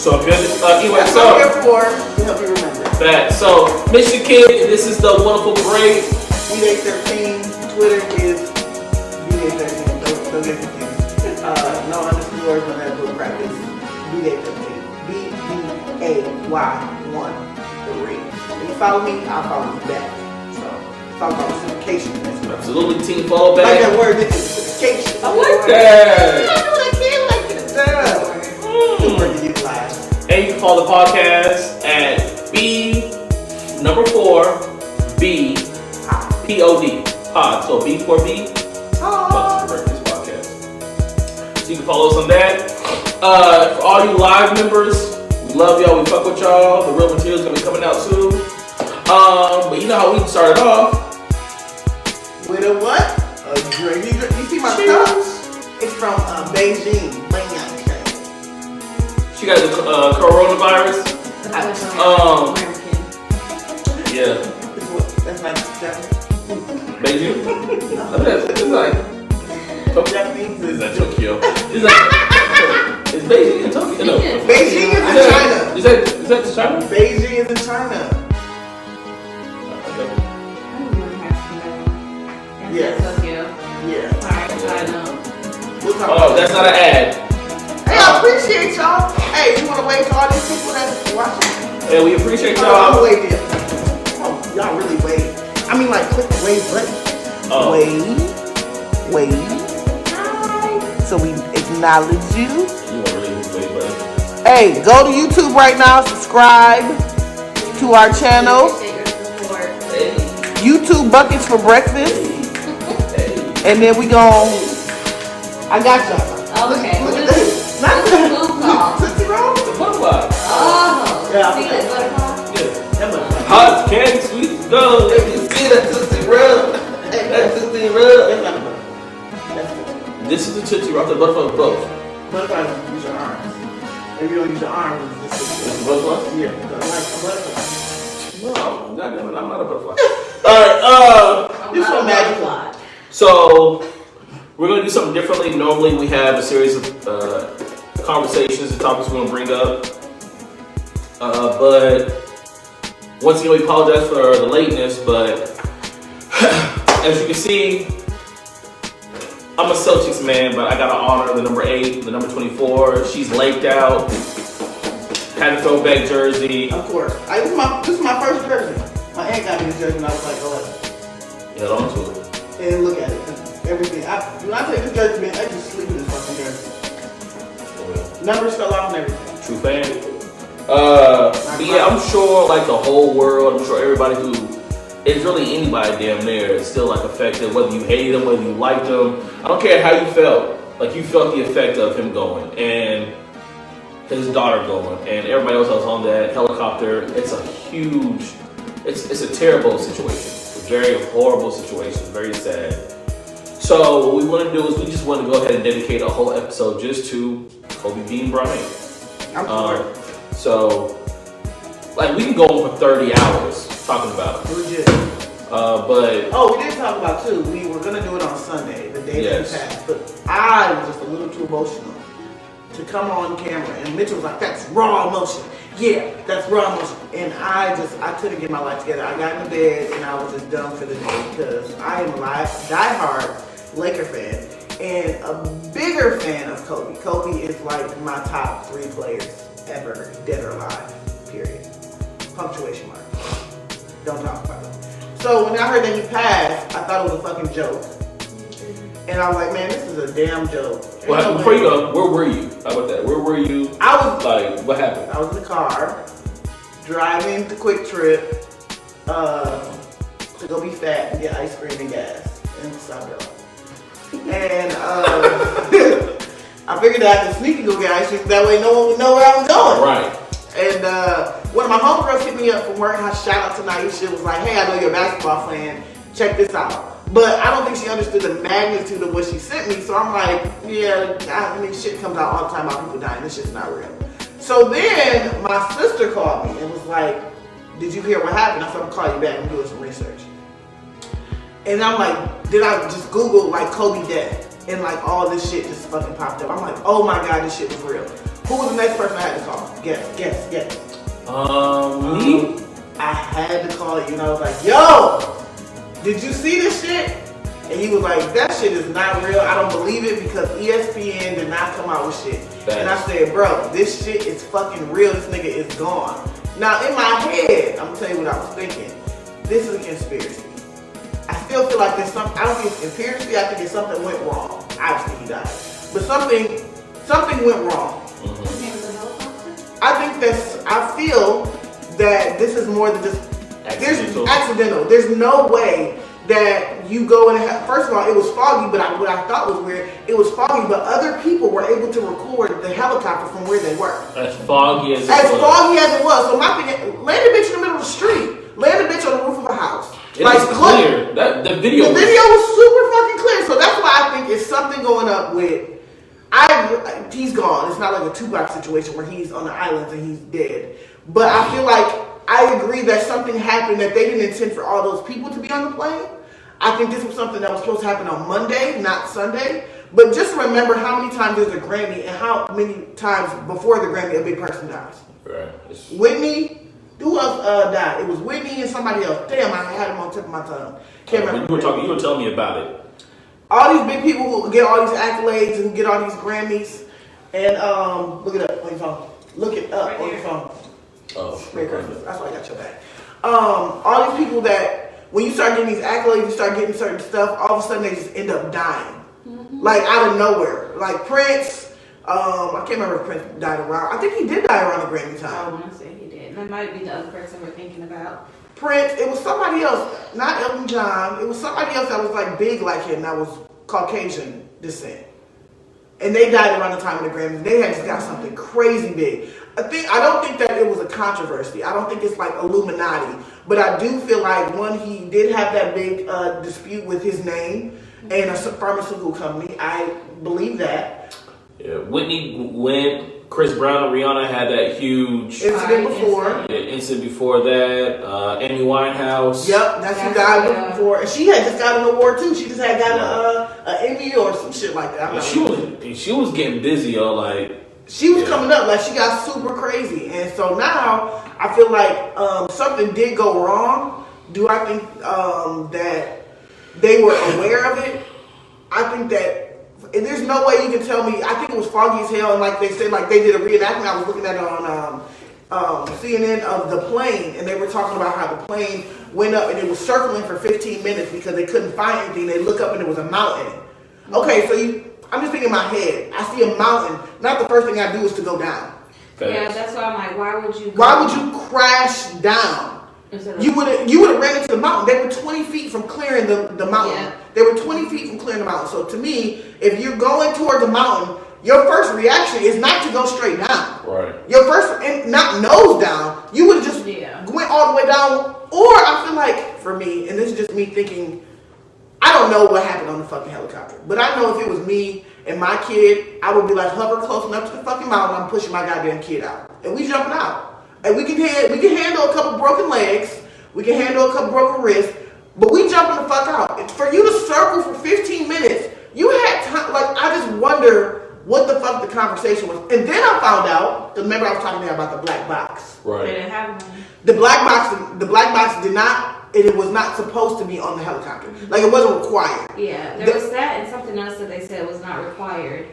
So good. Anyway, that's what I'm here for, to help you remember. That. So, Mission Kid, this is the wonderful great. B813, Twitter is B813. Don't get confused. No underscores, no that bull crap. It's B813. BBAY13. If you follow me, I'll follow you back. So, talk about reciprocation. Absolutely, team follow back. Like that word, this is reciprocation. I like that. I know what I can like it. Good word to utilize. And you can follow the podcast at B4BPOD pod. So B4B Bucks for Breakfast podcast. So you can follow us on that. For all you live members, we love y'all. We fuck with y'all. The real material is gonna be coming out soon. But you know how we started off with a what? A drink. You see my cup? It's from Beijing. She got the coronavirus. Yeah. That's not Japanese. Beijing. It's like Japanese. Is that Tokyo? Is Beijing in Tokyo? No. Beijing is in China. Is that China? Beijing is in China. Yes. Tokyo. Yeah. Alright, China. We'll talk about that's not an ad. Hey, I appreciate y'all. Hey, you want to wait till all these people that's watching? Yeah, we appreciate y'all. I'm gonna wait there. Oh, y'all really wait. I mean, like, click the wave button. Oh. Wait. Hi. So we acknowledge you. You want really wave button? Hey, go to YouTube right now. Subscribe to our channel. Hey. YouTube Buckets for Breakfast. Hey. And then we gon' I got y'all. Okay. Look at this. Not What's the food called? Tootsie Roll? The butterfly. Oh. Yeah. See that butterfly? Yeah. That butterfly. Hot candy, sweet go. Let me see that Tootsie Roll. That Tootsie Roll. This is the Tootsie Roll. The butterfly with both. Butterfly don't use your arms. If you don't use your arms, This is the butterfly? yeah, like a butterfly. No, goddamn it, I'm not a butterfly. Alright, You're so magical. so we're gonna do something differently. Normally we have a series of conversations and topics we're gonna bring up. But once again we apologize for the lateness, but as you can see, I'm a Celtics man, but I gotta honor the number 8, the number 24. She's laked out. Had a throwback jersey. Of course. This is my first jersey. My aunt got me this jersey when I was like 11. Held on to it. And look at it. Everything. When I take this jersey, man, I just sleep with this fucking jersey. Numbers fell off and everything. True fan. But yeah, I'm sure like the whole world, I'm sure everybody who, it's really anybody damn near is still like affected, whether you hated him, whether you liked him. I don't care how you felt. Like you felt the effect of him going and his daughter going and everybody else that was on that helicopter. It's a huge, it's a terrible situation. It's a very horrible situation, very sad. So what we want to do is we just want to go ahead and dedicate a whole episode just to Kobe Bean Bryant. I'm sorry. So, like, we can go on for 30 hours talking about it. Legit. But... Oh, we did talk about, too. We were going to do it on Sunday, the day that passed. But I was just a little too emotional to come on camera. And Mitchell was like, that's raw emotion. Yeah, that's raw emotion. And I couldn't get my life together. I got in the bed and I was just done for the day because I am a diehard Laker fan and a bigger fan of Kobe. Kobe is like my top 3 players ever, dead or alive, period. Punctuation mark. Don't talk about it. So when I heard that he passed, I thought it was a fucking joke. And I was like, man, this is a damn joke. Well, before you go, where were you? How about that? Where were you? I was like, what happened? I was in the car, driving the Quick Trip to go be fat and get ice cream and gas in South. And I figured that I could sneak and go get ice cream, that way no one would know where I was going. Right. And one of my homegirls hit me up from work. Shout out to Naisha. Was like, hey, I know you're a basketball fan. Check this out. But I don't think she understood the magnitude of what she sent me. So I'm like, yeah, I mean, shit comes out all the time about people dying. This shit's not real. So then my sister called me and was like, did you hear what happened? I said, I'm gonna call you back. I'm doing some research. And I'm like, did I just Google like Kobe death? And like all this shit just fucking popped up. I'm like, oh my God, this shit was real. Who was the next person I had to call? Guess. Me? I had to call you, and I was like, yo, did you see this shit? And he was like, that shit is not real. I don't believe it because ESPN did not come out with shit. And I said, bro, this shit is fucking real. This nigga is gone. Now, in my head, I'm gonna tell you what I was thinking. This is a conspiracy. I still feel like there's something, I don't think it's conspiracy, I think it's something went wrong. Obviously he died. But something went wrong. I feel that this is more than just, there's accidental. There's no way that you go and first of all, it was foggy, but what I thought was weird, it was foggy, but other people were able to record the helicopter from where they were. As foggy as it was. So my thing, land a bitch in the middle of the street. Land a bitch on the roof of a house. It was clear. The video was super fucking clear. So that's why I think it's something going up with, he's gone. It's not like a Tupac situation where he's on the islands and he's dead. But I feel like I agree that something happened that they didn't intend for all those people to be on the plane. I think this was something that was supposed to happen on Monday, not Sunday. But just remember how many times there's a Grammy and how many times before the Grammy a big person dies. Right. Whitney, who else died? It was Whitney and somebody else. Damn, I had him on the tip of my tongue. Can't remember. You were telling me about it. All these big people who get all these accolades and who get all these Grammys. And look it up on your phone. Look it up on your phone. Oh, that's why I got your back. All these people that when you start getting these accolades, you start getting certain stuff, all of a sudden they just end up dying. Mm-hmm. Like out of nowhere. Like Prince, I can't remember if Prince died around. I think he did die around the Grammy time. I want to say he did. That might be the other person we're thinking about. Prince, it was somebody else, not Elton John. It was somebody else that was like big like him that was Caucasian descent. And they died around the time of the Grammys. They had just got something crazy big. I don't think that it was a controversy. I don't think it's like Illuminati. But I do feel like he did have that big dispute with his name and a pharmaceutical company. I believe that. Yeah, Whitney went. Chris Brown and Rihanna had that huge incident before that. Amy Winehouse. Yep, that's who died before. And she had just got an award too. She just had got an Emmy or some shit like that. She was getting busy, she was coming up, like she got super crazy. And so now I feel like something did go wrong. Do I think that they were aware of it? I think that there's no way you can tell me. I think it was foggy as hell, and like they said, like they did a reenactment. I was looking at it on CNN of the plane, and they were talking about how the plane went up and it was circling for 15 minutes because they couldn't find anything. They look up and it was a mountain. Okay, so I'm just thinking in my head. I see a mountain. Not the first thing I do is to go down. Yeah, that's why I'm like, why would you crash down? You would have ran into the mountain. They were 20 feet from clearing the mountain. Yeah. They were 20 feet from clearing the mountain. So to me, if you're going toward the mountain, your first reaction is not to go straight down. Right. Your first, not nose down. You would have just went all the way down. Or I feel like, for me, and this is just me thinking, I don't know what happened on the fucking helicopter. But I know if it was me and my kid, I would be like, hover close enough to the fucking mountain, I'm pushing my goddamn kid out. And we jumping out. And we can handle a couple broken legs. We can handle a couple broken wrists. But we jumping the fuck out. For you to circle for 15 minutes, you had time. Like, I just wonder what the fuck the conversation was. And then I found out, remember I was talking to you about the black box. Right. They didn't have one. The black box did not, it was not supposed to be on the helicopter. Like, it wasn't required. Yeah, there was that and something else that they said was not required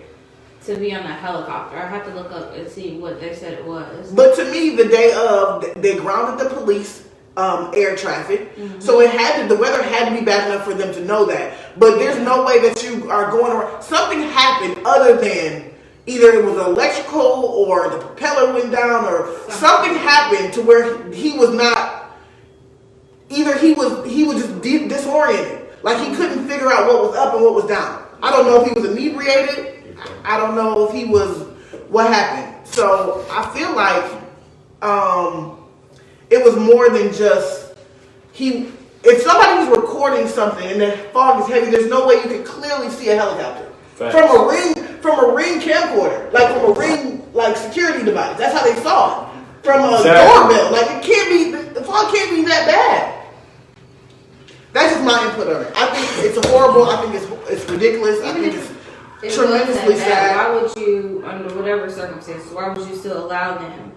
to be on that helicopter. I have to look up and see what they said it was. But to me, the day of, they grounded the police air traffic. Mm-hmm. So the weather had to be bad enough for them to know that. But there's no way that you are going around. Something happened other than either it was electrical or the propeller went down or something happened to where he was not, either he was just disoriented. Like he couldn't figure out what was up and what was down. I don't know if he was inebriated. I don't know if he was, what happened. So I feel like it was more than just, if somebody was recording something and the fog is heavy, there's no way you could clearly see a helicopter. Facts. From a ring camcorder, like from a ring, like security device. That's how they saw it. From a doorbell. Like it can't be, the fog can't be that bad. That's just my input on it. I think it's horrible. I think it's ridiculous. I think it's tremendously sad. Why would you, under whatever circumstances, why would you still allow them?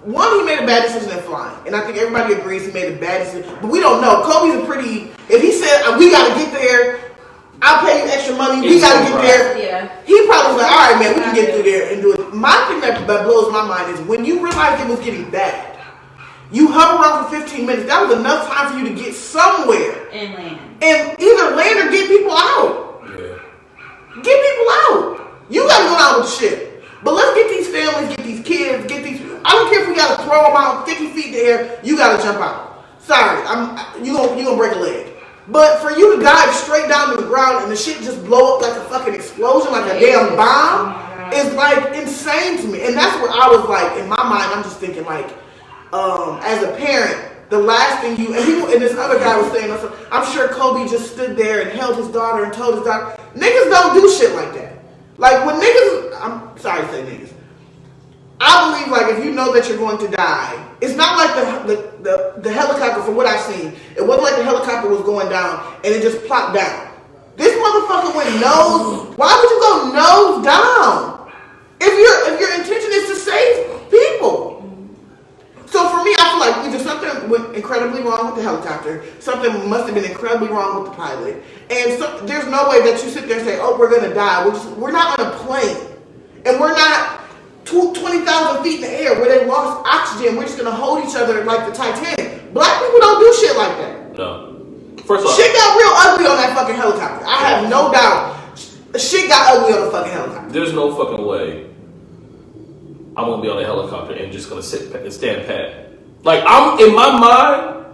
One, he made a bad decision in flying, and I think everybody agrees he made a bad decision. But we don't know. Kobe's a pretty. If he said we got to get there, I'll pay you extra money. We got to get there. Yeah. He probably was like, all right, man, we can get through there and do it. My thing that blows my mind is when you realized it was getting bad, you hung around for 15 minutes. That was enough time for you to get somewhere And land. and either land or get people out. Yeah. Get people out. You got to go down with the shit. But let's get these families, get these kids, get these. I don't care if we got to throw them out 50 feet in the air. You got to jump out. Sorry, you gonna break a leg. But for you to dive straight down to the ground and the shit just blow up like a fucking explosion, like a damn bomb, is like insane to me. And that's where I was like, in my mind, I'm just thinking like, as a parent, the last thing and this other guy was saying, I'm sure Kobe just stood there and held his daughter and told his daughter, niggas don't do shit like that. Like when niggas, I'm sorry to say niggas, I believe like if you know that you're going to die, it's not like the helicopter from what I've seen. It wasn't like the helicopter was going down and it just plopped down. This motherfucker went nose. Why would you go nose down? If your intention is to save people. So for me, I feel like either something went incredibly wrong with the helicopter, something must have been incredibly wrong with the pilot, and there's no way that you sit there and say, oh, we're going to die. We're not on a plane, and we're not 20,000 feet in the air where they lost oxygen. We're just going to hold each other like the Titanic. Black people don't do shit like that. No. First of all, shit got real ugly on that fucking helicopter. I have no doubt. Shit got ugly on the fucking helicopter. There's no fucking way I'm gonna be on a helicopter and just gonna stand pat. Like I'm in my mind,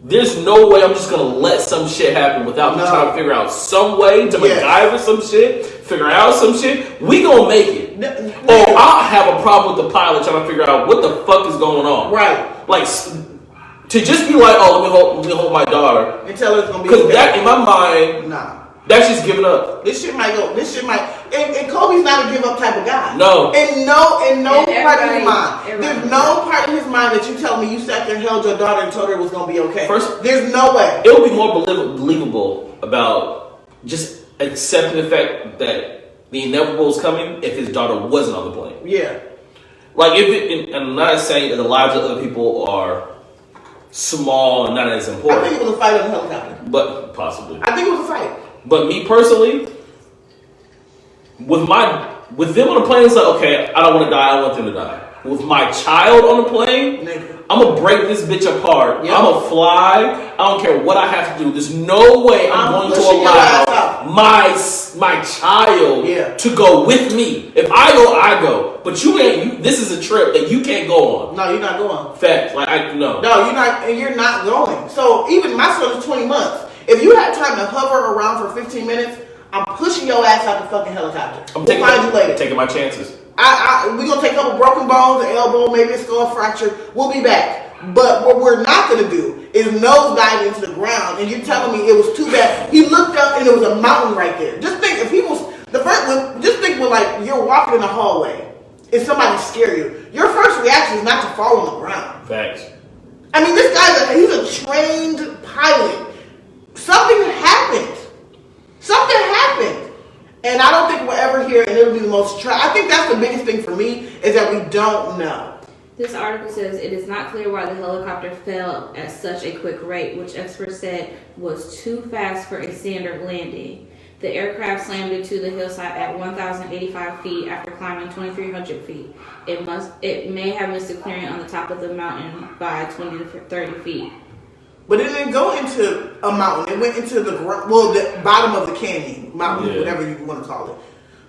there's no way I'm just gonna let some shit happen without me trying to figure out some way to MacGyver some shit, figure out some shit. We gonna make it. Or I'll have a problem with the pilot trying to figure out what the fuck is going on. Right. Like to just be like, oh, let me hold my daughter and tell her it's gonna be because that in my mind, that's just giving up. This shit might, and Kobe's not a give up type of guy. No. And no part of his mind. There's no part of his mind that you tell me you sat there and held your daughter and told her it was going to be okay. First, there's no way. It would be more believable about just accepting the fact that the inevitable is coming if his daughter wasn't on the plane. Yeah. Like, and I'm not saying that the lives of other people are small and not as important. I think it was a fight on the helicopter. But, possibly. I think it was a fight. But me personally, with them on the plane, it's like, okay, I don't want to die, I want them to die. With my child on the plane, I'm going to break this bitch apart. Yep. I'm going to fly. I don't care what I have to do. There's no way I'm going to allow my child to go with me. If I go, I go. But this is a trip that you can't go on. No, you're not going. Facts. Like, no. No, you're not going. So even my son is 20 months. If you had time to hover around for 15 minutes, I'm pushing your ass out the fucking helicopter. We'll find you later. Taking my chances. We're going to take a couple broken bones, an elbow, maybe a skull fracture. We'll be back. But what we're not going to do is nosedive into the ground. And you're telling me it was too bad. He looked up and there was a mountain right there. Just think if he was, just think when like you're walking in the hallway and somebody scare you. Your first reaction is not to fall on the ground. Facts. I mean, this guy's he's a trained pilot. Something happened. Something happened. And I don't think we'll ever hear, and it'll be the most I think that's the biggest thing for me, is that we don't know. This article says it is not clear why the helicopter fell at such a quick rate, which experts said was too fast for a standard landing. The aircraft slammed into the hillside at 1,085 feet after climbing 2,300 feet. It may have missed a clearing on the top of the mountain by 20 to 30 feet. But it didn't go into a mountain. It went into the bottom of the canyon, mountain, whatever you want to call it.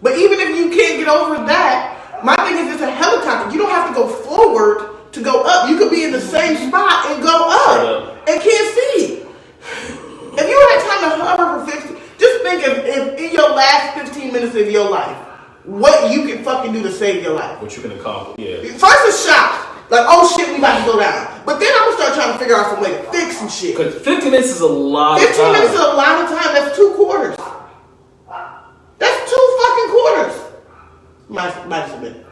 But even if you can't get over that, my thing is it's a helicopter. You don't have to go forward to go up. You could be in the same spot and go up and can't see. If you had time to hover for 15, just think if in your last 15 minutes of your life, what you can fucking do to save your life. What you can accomplish, First a shock. Like, oh shit, we about to go down. But then I'm going to start trying to figure out some way to fix some shit. Because 15 minutes is a lot of time. 15 minutes is a lot of time. That's 2 quarters. That's 2 fucking quarters. Might have been.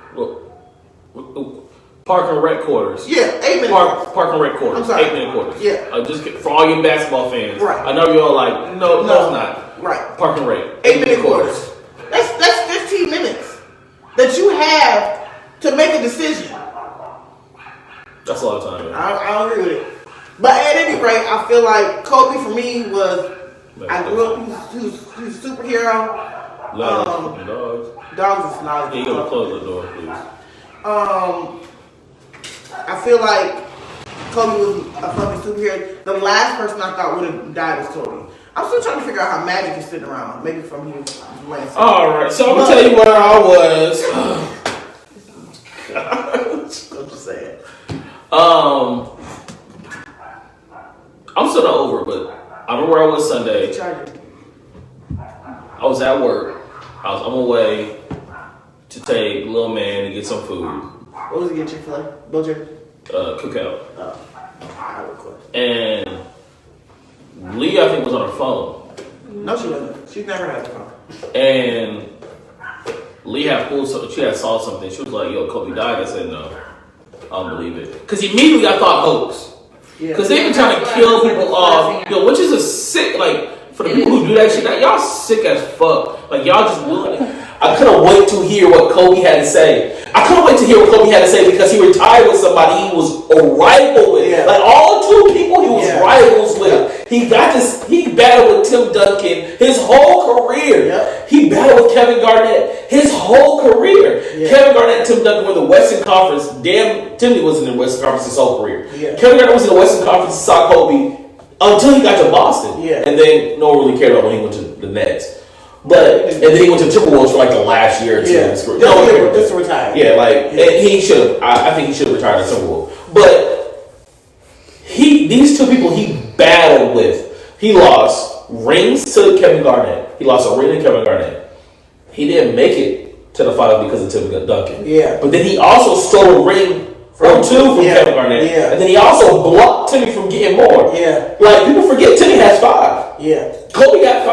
Park and rec quarters. Yeah, 8 minute quarters. Park and rec quarters. I'm sorry. 8 minute quarters. Yeah. Just for all you basketball fans. Right. I know you're all like, no, it's not. Right. Park and rec. 8 minute quarters. That's 15 minutes that you have to make a decision. That's a lot of time. I agree with it. But at any rate, I feel like Kobe for me was. I grew up. He was a superhero. Dogs. Dogs is not. Yeah, you gotta close the door, please. I feel like Kobe was a fucking superhero. The last person I thought would have died was Kobe. I'm still trying to figure out how Magic is sitting around. Maybe from here. Alright, so I'm gonna tell you where I was. I'm just saying. I'm still not over, but I remember where I was Sunday. I was at work. I was on my way to take little man to get some food. What was he getting? Chick-fil-A? Bojack? Cookout. I request. And Lee, I think, was on her phone. No, she wasn't. She's never had a phone. And Lee had pulled something. She had saw something. She was like, "Yo, Kobe died." I said, "No, I don't believe it." Because immediately I thought hoax. Because they've been trying to kill people off. Yo, which is a sick, like, for the people who do that shit, y'all sick as fuck. Like, y'all just willing. I couldn't wait to hear what Kobe had to say. I couldn't wait to hear what Kobe had to say because he retired with somebody he was a rival with. Yeah. Like, all two people he was rivals with. He battled with Tim Duncan his whole career. Yeah. He battled with Kevin Garnett his whole career. Yeah. Kevin Garnett and Tim Duncan were in the Western Conference. Damn, Timmy was in the Western Conference his whole career. Yeah. Kevin Garnett was in the Western Conference and saw Kobe until he got to Boston. Yeah. And then no one really cared about when he went to the Nets. But and then he went to Timberwolves for like the last year or two. Yeah. Just to retire. Yeah, like and he should have. I think he should have retired at Timberwolves. But these two people he battled with. He lost rings to Kevin Garnett. He lost a ring to Kevin Garnett. He didn't make it to the finals because of Tim Duncan. Yeah. But then he also stole a ring or two from Kevin Garnett. Yeah. And then he also blocked Timmy from getting more. Yeah. Like, people forget Timmy has 5. Yeah. Kobe got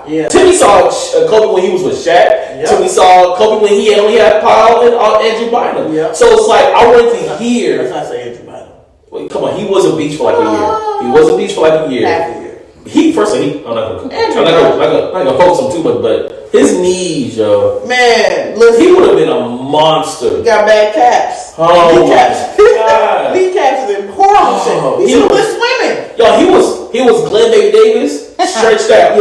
5. Yeah. Timmy saw Kobe when he was with Shaq. Yeah. Timmy saw Kobe when he only had Powell and Andrew Bynum. Yeah. So it's like, I wanted to hear. Let's not say Andrew Bynum. Wait, come on. He was a beach for like a year. He was a beach for like a year. Half a year. I'm not gonna focus on too much, but his knees, yo. Man, listen. He would have been a monster. He got bad caps. Oh, kneecaps. Kneecaps is in horrible shit. He was swimming. Yo, he was Glenn Baby Davis, stretched out.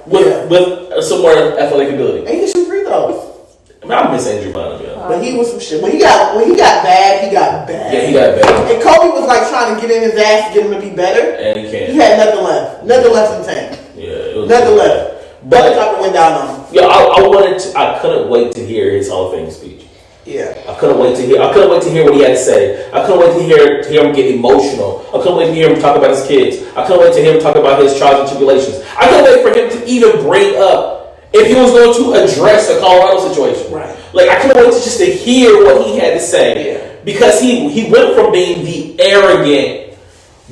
With some more athletic ability. And he can shoot free throws. I mean, I miss Andrew Bynum, yo. But he was some shit. When he got bad, he got bad. Yeah, he got bad. And Kobe was like trying to get in his ass to get him to be better. And he can't. He had nothing left. Nothing left in the tank. Yeah, it was nothing left. But Helicopter went down on him. Yeah, I couldn't wait to hear his Hall of Fame speech. Yeah. I couldn't wait to hear what he had to say. I couldn't wait to hear him get emotional. I couldn't wait to hear him talk about his kids. I couldn't wait to hear him talk about his trials and tribulations. I couldn't wait for him to even bring up if he was going to address the Colorado situation. Right. Like, I couldn't wait to hear what he had to say. Yeah. Because he went from being the arrogant,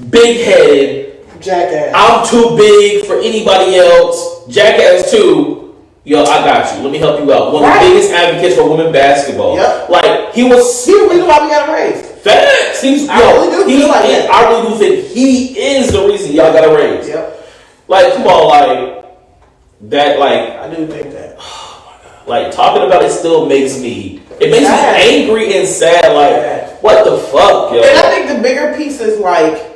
big-headed, jackass, I'm too big for anybody else, jackass too, yo, I got you. Let me help you out. One of the biggest advocates for women basketball. Yep. Like, he was the reason why we got a raise. Facts. I really do think he is the reason y'all got a raise. Yep. Like, come on, like that, like I do think that. Oh my God. Like, talking about it still makes me me angry and sad. Like, what the fuck, yo? And I think the bigger piece is like,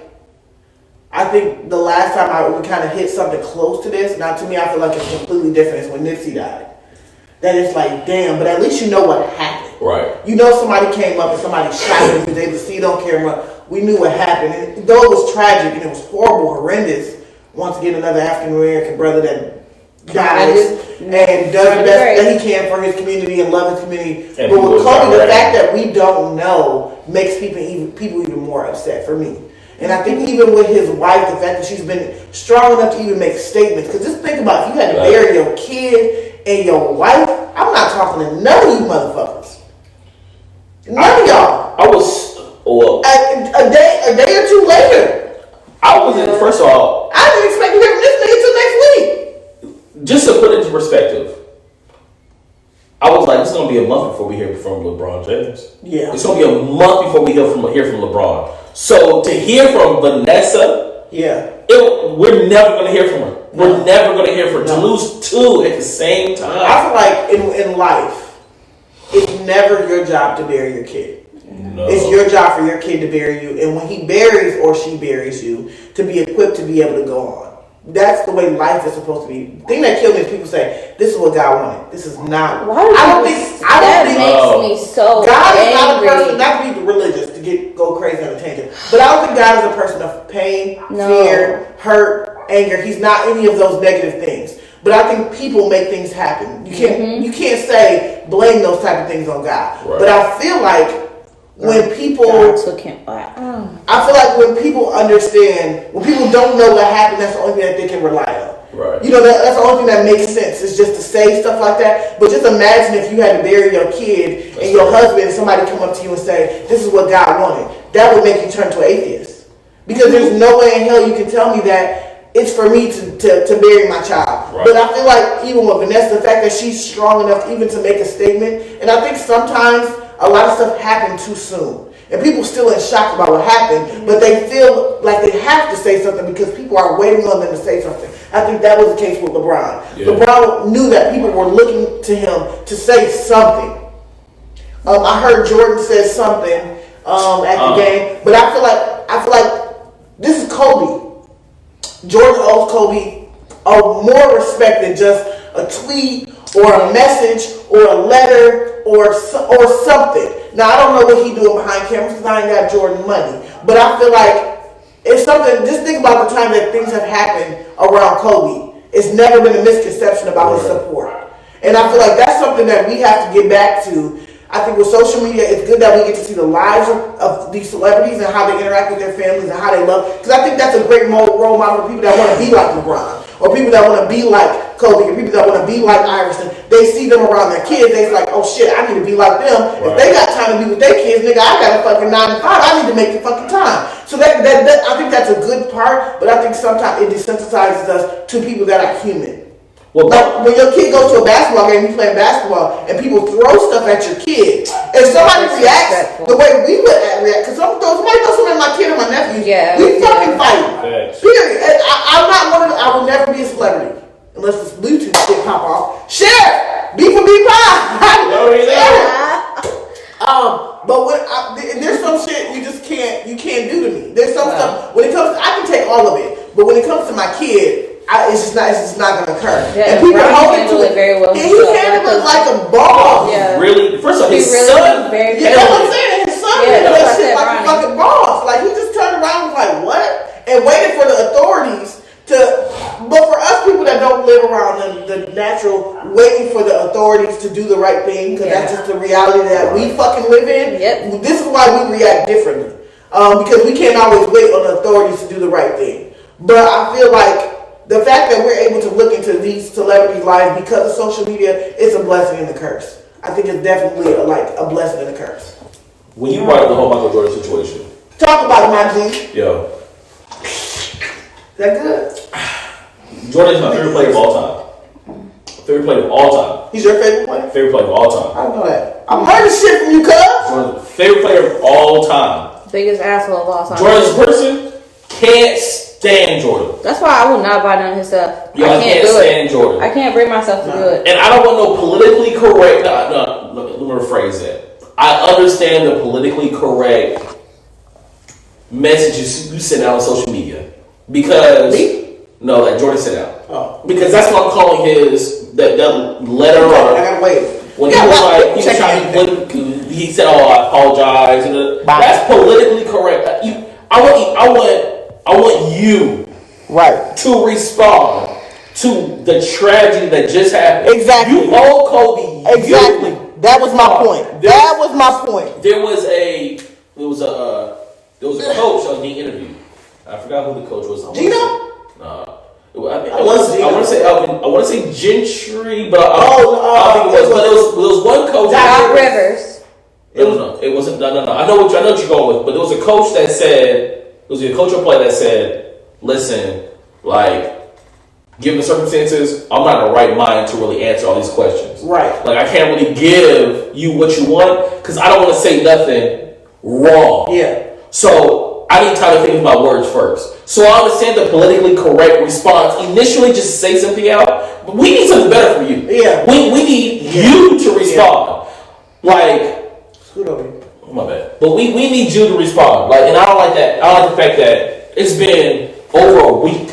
I think the last time we kind of hit something close to this, now to me I feel like it's completely different, is when Nipsey died. That it's like, damn, but at least you know what happened. Right. You know somebody came up and somebody shot him, because they could see it on camera. We knew what happened. And though it was tragic and it was horrible, horrendous, once again another African American brother that dies and does the best that he can for his community and love his community. And but with Kobe, the fact that we don't know makes people even more upset for me. And I think even with his wife, the fact that she's been strong enough to even make statements. Because just think about it, if you had to bury your kid and your wife, I'm not talking to none of you motherfuckers. None of y'all. I was a day or two later. I wasn't. First of all, I didn't expect to hear from this nigga till next week. Just to put it into perspective, I was like, it's gonna be a month before we hear from LeBron James. Yeah, it's gonna be a month before we hear from LeBron. So to hear from Vanessa, we're never going to hear from her. We're never going to hear from her. To lose two at the same time. I feel like in life, it's never your job to bury your kid. No. It's your job for your kid to bury you, and when he buries or she buries you, to be equipped to be able to go on. That's the way life is supposed to be. The thing that kills me is people say, "This is what God wanted." This is not. That makes me so God is not a angry. person. Not to be religious to go crazy on a tangent, but I don't think God is a person of pain, fear, hurt, anger. He's not any of those negative things. But I think people make things happen. You can't say blame those type of things on God. Right. But I feel like when people, I feel like when people understand, when people don't know what happened, that's the only thing that they can rely on. Right. You know, that's the only thing that makes sense. Is just to say stuff like that. But just imagine if you had to bury your kid and your husband, and somebody come up to you and say, "This is what God wanted." That would make you turn to an atheist, because there's no way in hell you can tell me that it's for me to bury my child. Right. But I feel like even with Vanessa, the fact that she's strong enough even to make a statement, and I think sometimes a lot of stuff happened too soon. And people still in shock about what happened, but they feel like they have to say something because people are waiting on them to say something. I think that was the case with LeBron. Yeah. LeBron knew that people were looking to him to say something. I heard Jordan said something at the game, but I feel like this is Kobe. Jordan owes Kobe more respect than just a tweet or a message or a letter or something. Now, I don't know what he's doing behind cameras because I ain't got Jordan money. But I feel like it's something, just think about the time that things have happened around Kobe. It's never been a misconception about his support. And I feel like that's something that we have to get back to. I think with social media, it's good that we get to see the lives of these celebrities and how they interact with their families and how they love. Because I think that's a great role model for people that want to be like LeBron. Or people that want to be like Kobe, or people that want to be like Iverson. They see them around their kids, they're like, oh shit, I need to be like them. Right. If they got time to be with their kids, nigga, I got a fucking 9 to 5. I need to make the fucking time. So that I think that's a good part, but I think sometimes it desensitizes us to people that are human. Well, like when your kid goes to a basketball game, you playing basketball, and people throw stuff at your kid, and somebody reacts the way we would react, because somebody throws something at my kid or my nephew, we fucking fight. Period. I will never be a celebrity unless this Bluetooth shit pop off. Share, B for B pie. But there's some shit you can't do to me. There's some stuff when it comes. I can take all of it, but when it comes to my kid. It's just not gonna occur. Yeah, and people hold it to it very well. And he handled it like a boss. Yeah. Really? First of all, his son. Yeah, that's what I'm saying. His son handled that shit like a fucking boss. Like he just turned around and was like, what? And waited for the authorities to. But for us people that don't live around the natural, waiting for the authorities to do the right thing, because that's just the reality that we fucking live in. Yep. This is why we react differently. Because we can't always wait on the authorities to do the right thing. But I feel like the fact that we're able to look into these celebrities' lives because of social media is a blessing and a curse. I think it's definitely a blessing and a curse. When you brought up the whole Michael Jordan situation, talk about it, my G. Yo, is that good? Jordan is my favorite player of all time. Favorite player of all time. He's your favorite player? Favorite player of all time. I know that. I'm learning shit from you, cuz. Jordan's favorite player of all time. Biggest asshole of all time. Jordan's person can't stand Jordan. That's why I would not buy none of his stuff. Yeah, I can't stand Jordan. I can't bring myself to do it. And I don't want no politically correct. No, let me rephrase that. I understand the politically correct messages you send out on social media because that Jordan sent out. Oh, because that's what I'm calling his that letter. I gotta wait. When he said, "Oh, I apologize," and that's politically correct. I want you to respond to the tragedy that just happened. Exactly. You owe Kobe. Exactly. That was my point. That was my point. There was a coach that was being interviewed. I forgot who the coach was. Gino? I want to say Gentry, but I think it was. But there was one coach. Doc Rivers. It wasn't. No. I know what you're going with, but there was a coach that said. It was a coach or player that said, listen, like, given the circumstances, I'm not in the right mind to really answer all these questions. Right. Like, I can't really give you what you want because I don't want to say nothing wrong. Yeah. So, I I need time to think of my words first. So I understand the politically correct response. Initially, just say something out. But we need something better from you. Yeah. We need you to respond. Yeah. Like, scoot over here. Oh, my bad. But we need you to respond. Like, and I don't like that. I don't like the fact that it's been over a week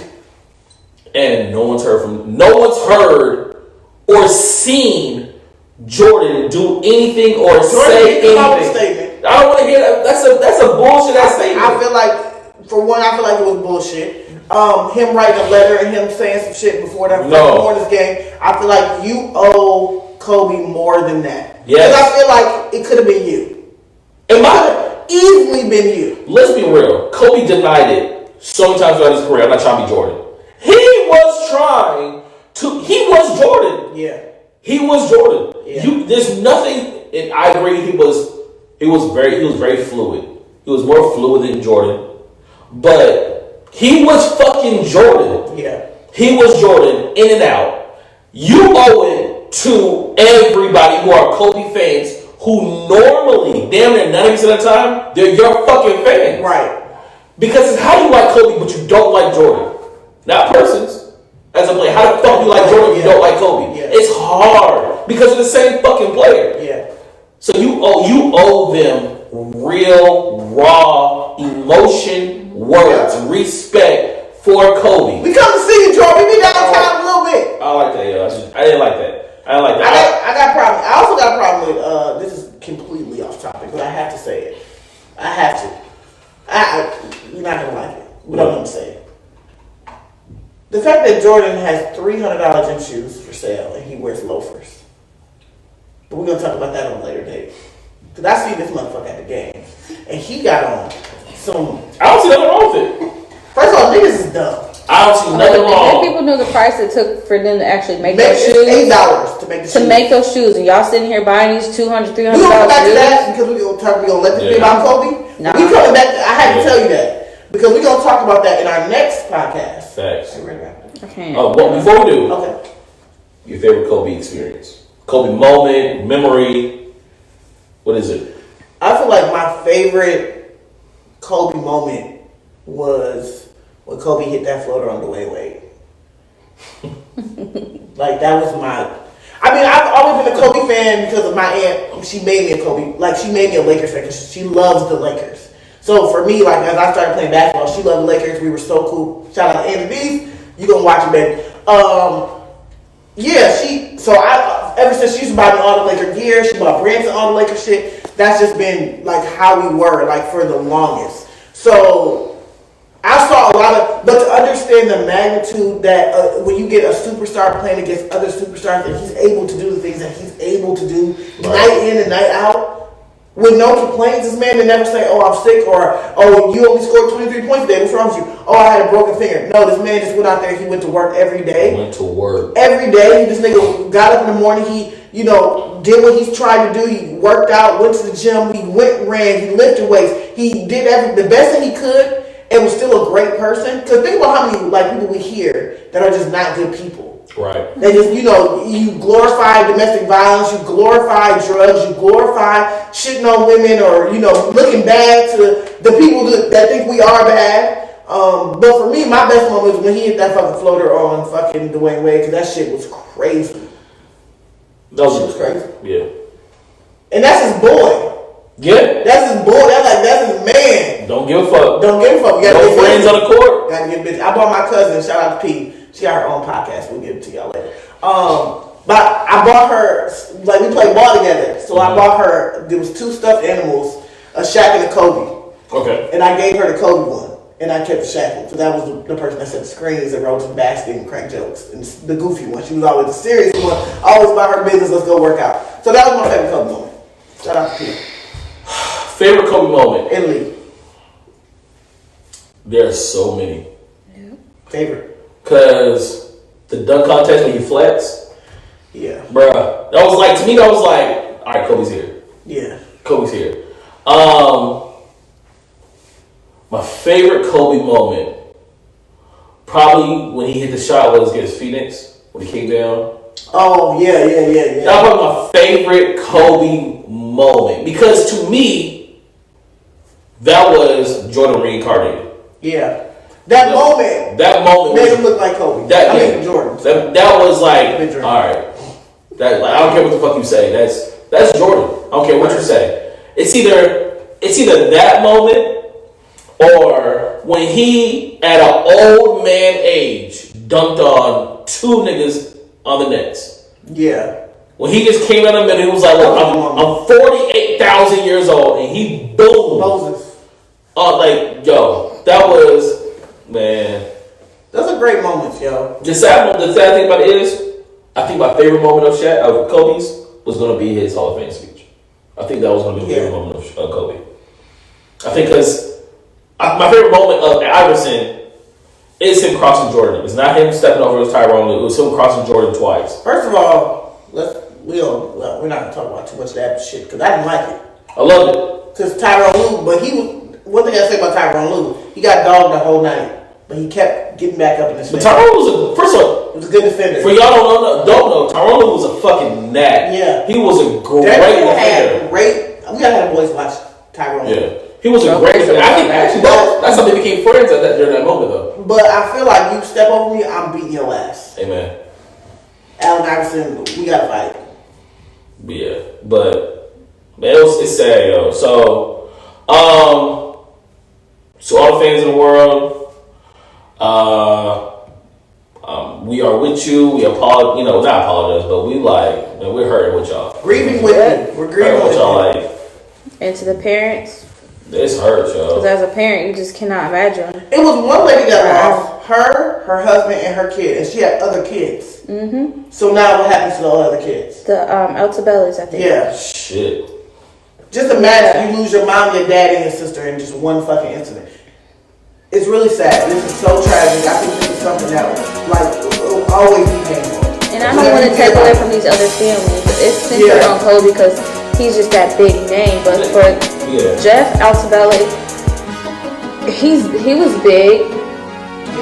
and no one's heard or seen Jordan do anything or say anything. I don't want to hear that. That's a bullshit ass statement. I feel like, for one, it was bullshit. Him writing a letter and him saying some shit before this game. I feel like you owe Kobe more than that. Yes. Because I feel like it could have been you. It might have easily been you. Let's be real. Kobe denied it so many times throughout his career. I'm not trying to be Jordan. He was Jordan. Yeah. He was Jordan. Yeah. There's nothing. And I agree. He was very fluid. He was more fluid than Jordan, but he was fucking Jordan. Yeah. He was Jordan in and out. You owe it to everybody who are Kobe fans who normally, damn near 90% of the time, they're your fucking fans. Right. Because it's how you like Kobe, but you don't like Jordan. Not persons. As a player, how the fuck you like Jordan if you don't like Kobe? Yeah. It's hard because they're the same fucking player. Yeah. So you owe them real, raw emotion, words, respect for Kobe. We come to see you, Jordan. We be downtown a little bit. I like that, yo. I didn't like that. I got a problem. I also got a problem with, this is completely off topic, but I have to say it. I have to. You're not going to like it, but I'm going to say it. The fact that Jordan has $300 in shoes for sale and he wears loafers. But we're going to talk about that on a later date. Because I see this motherfucker at the game. And he got on some... I don't see nothing wrong with it. First of all, niggas is dumb. I don't see nothing wrong. People know the price it took for them to actually make those shoes. $8 to make the shoes. To make those shoes. And y'all sitting here buying these $200, $300 shoes. We're going to come back to that because we're going to let this be about Kobe. No. We coming back. I had to tell you that. Because we're going to talk about that in our next podcast. Facts. Okay. Well, before we do, okay. Your favorite Kobe experience? Kobe moment, memory. What is it? I feel like my favorite Kobe moment was when Kobe hit that floater on Dwayne Wade. Like, that was my... I mean, I've always been a Kobe fan because of my aunt. She made me a Kobe... Like, she made me a Lakers fan because she loves the Lakers. So, for me, like, as I started playing basketball, she loved the Lakers. We were so cool. Shout out to Andy B's. You gonna watch it, baby. Yeah, ever since she used to buy me all the Laker gear, she bought Branson all the Laker shit. That's just been like how we were, like, for the longest. So I saw a lot of, but to understand the magnitude that when you get a superstar playing against other superstars and he's able to do the things that he's able to do night in and night out, with no complaints, this man would never say, oh, I'm sick, or, oh, you only scored 23 points today, what's wrong with you? Oh, I had a broken finger. No, this man just went out there, he went to work every day. Every day, this nigga got up in the morning, he, did what he's trying to do, he worked out, went to the gym, he ran, he lifted weights, he did the best that he could, and was still a great person. Because think about how many, people we hear that are just not good people. Right. They just, you glorify domestic violence, you glorify drugs, you glorify shitting on women or, looking bad to the people that think we are bad. But for me, my best moment was when he hit that fucking floater on fucking Dwayne Wade, because that shit was crazy. That shit was crazy. Yeah. And that's his boy. Yeah. That's his boy. That's his man. Don't give a fuck. Don't give a fuck. No friends on the court. Gotta get bitch. I bought my cousin, shout out to P. She got her own podcast. We'll give it to y'all later. But I bought her, we played ball together. So I bought her, there was 2 stuffed animals, a Shaq and a Kobe. Okay. And I gave her the Kobe one. And I kept the Shaq one. So that was the person that set the screens and wrote some basket and crack jokes. And the goofy one. She was always the serious one. Always about her business. Let's go work out. So that was my favorite Kobe moment. Shout out to P. Favorite Kobe moment? Italy. There are so many. Yeah. Favorite. Because the dunk contest when he flexed. Yeah. Bruh. To me, that was like, all right, Kobe's here. Yeah. Kobe's here. My favorite Kobe moment, probably when he hit the shot was against Phoenix, when he came down. Oh, yeah. That was my favorite Kobe moment. Because to me, that was because Jordan reincarnated. Yeah. That moment made him look like Kobe. Jordan. That was like, all right. That like, I don't care what the fuck you say. That's Jordan. I don't care what you say. It's either that moment or when he at an old man age dunked on 2 niggas on the Nets. Yeah. When he just came out of the middle, he was like, look, I'm 48,000 years old, and he boom. Moses. Like, yo, that was, man. Those are great moments, yo. The sad thing about it is, I think my favorite moment of Kobe's was going to be his Hall of Fame speech. I think that was going to be my favorite moment of Kobe. I think because my favorite moment of Iverson is him crossing Jordan. It's not him stepping over his Tyrone. It was him crossing Jordan twice. First of all, we're not going to talk about too much of that shit because I didn't like it. I loved it. Because Tyrone Lue, but one thing I say about Tyrone Lue, he got dogged the whole night. But he kept getting back up in his face. But Tyrone was he was a good defender. For y'all don't know, Tyrone Lue was a fucking gnat. Yeah. He was a great defender. We gotta have boys watch Tyrone. Yeah. He was a great defender. I think actually that's how they became friends during that moment though. But I feel like you step over me, I'm beating your ass. Amen. Allen Iverson, we gotta fight. Yeah. But man, it's sad, yo. So all the fans in the world, we are with you. We apologize, not apologize, but we're hurting with y'all. Grieving with you. We're grieving with y'all. And to the parents, this hurts, y'all. because as a parent, you just cannot imagine. It was one lady that lost her husband, and her kid, and she had other kids. Mm-hmm. So now what happens to the other kids? The Altabellis, I think. Yeah. Shit. Just imagine you lose your mom, your dad, and your sister in just one fucking incident. It's really sad. This is so tragic. I think this is something that will always be painful. And I don't want to take away from these other families. It's centered on Kobe because he's just that big name. But for Jeff Altabelli, he was big.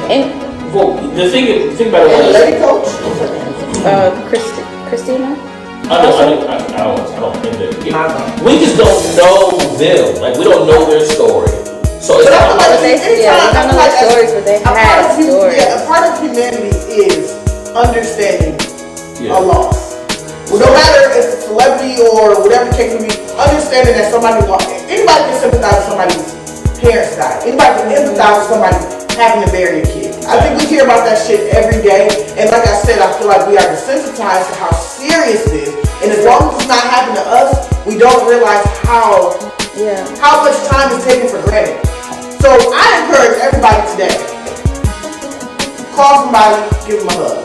And the thing about it was, lady coach, Christina. I don't think that. We just don't know them. Like we don't know their story. So it's not like we don't know their stories, but they have stories. Yeah, a part of humanity is understanding a loss. Well, no matter if it's celebrity or whatever the case may be, understanding that anybody can sympathize with somebody's parents died. Anybody can empathize with somebody having to bury a kid. I think we hear about that shit every day, and like I said, I feel like we are desensitized to how serious it is. And as long as it's not happening to us, we don't realize how much time is taken for granted. So I encourage everybody today, call somebody, give them a hug.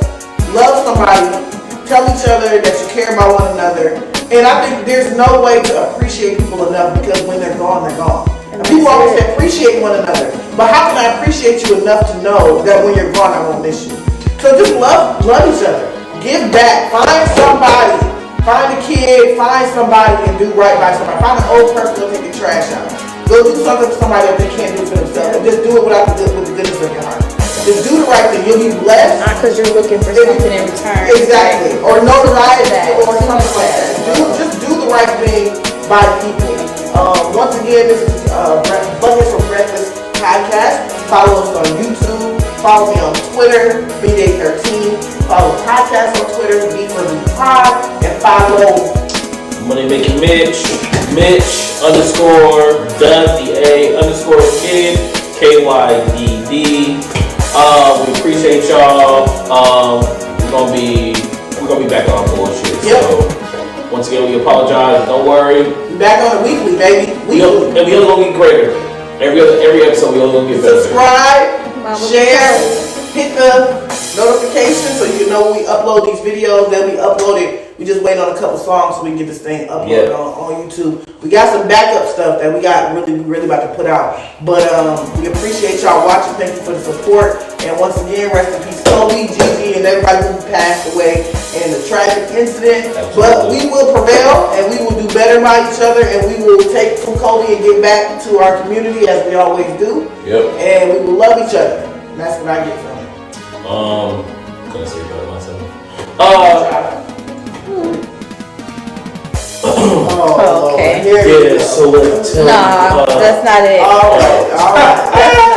Love somebody, tell each other that you care about one another. And I think there's no way to appreciate people enough because when they're gone, they're gone. And people always say appreciate one another. But how can I appreciate you enough to know that when you're gone, I won't miss you? So just love each other. Give back. Find somebody. Find a kid. Find somebody and do right by somebody. Find an old person to take the trash out. Go do something for somebody that they can't do for themselves. And just do it with the goodness of your heart. Just do the right thing. You'll be blessed. Not because you're looking for something in return. Exactly. Or notoriety or something like that. Just do the right thing by people. Once again, this is Buckets for Breakfast podcast. Follow us on YouTube. Follow me on Twitter, BDay13. Follow the podcast on Twitter, B4BPod. And follow Money Making Mitch _ Dusty_kid, KYDD. We appreciate y'all. We're gonna be back on bullshit. Yep. So once again, we apologize. Don't worry. We back on it weekly, baby. And we only gonna get greater. Every episode, we only gonna get better. Subscribe, share, hit the notification so you know when we upload these videos. They'll be uploaded. We just waiting on a couple songs so we can get this thing uploaded on YouTube. We got some backup stuff that we really about to put out. But we appreciate y'all watching. Thank you for the support. And once again, rest in peace, Kobe, Gigi, and everybody who passed away in the tragic incident. Absolutely. But we will prevail and we will do better by each other and we will take from Kobe and get back to our community as we always do. Yep. And we will love each other. And that's what I get from it. Couldn't say that myself. Okay. There you go. So tell Nah, that's not it. All right.